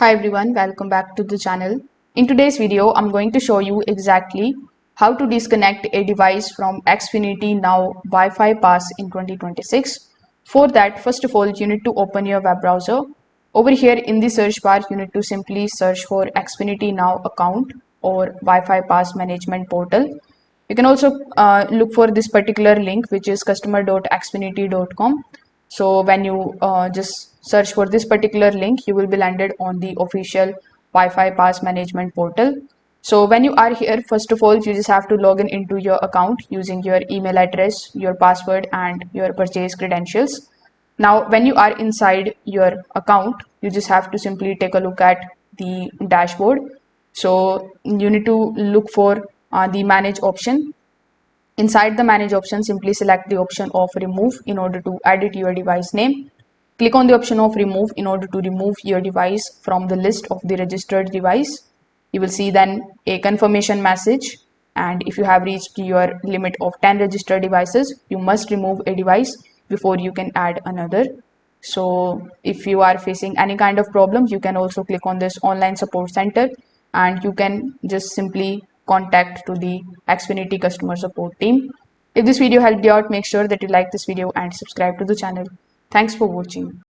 Hi everyone, welcome back to the channel. In today's video, I'm going to show you exactly how to disconnect a device from Xfinity Now Wi-Fi pass in 2026. For that, first of all, you need to open your web browser. Over here in the search bar, you need to simply search for Xfinity Now account or Wi-Fi pass management portal. You can also look for this particular link, which is customer.xfinity.com. So when you just search for this particular link, you will be landed on the official Wi-Fi pass management portal. So when you are here, first of all, you just have to log in into your account using your email address, your password, and your purchase credentials. Now, when you are inside your account, you just have to simply take a look at the dashboard. So you need to look for the manage option. Inside the manage option, simply select the option of remove in order to edit your device name. Click on the option of remove in order to remove your device from the list of the registered device. You will see then a confirmation message, and if you have reached your limit of 10 registered devices, you must remove a device before you can add another. So if you are facing any kind of problem, you can also click on this online support center and you can just simply contact to the Xfinity customer support team. If this video helped you out, make sure that you like this video and subscribe to the channel. Thanks for watching.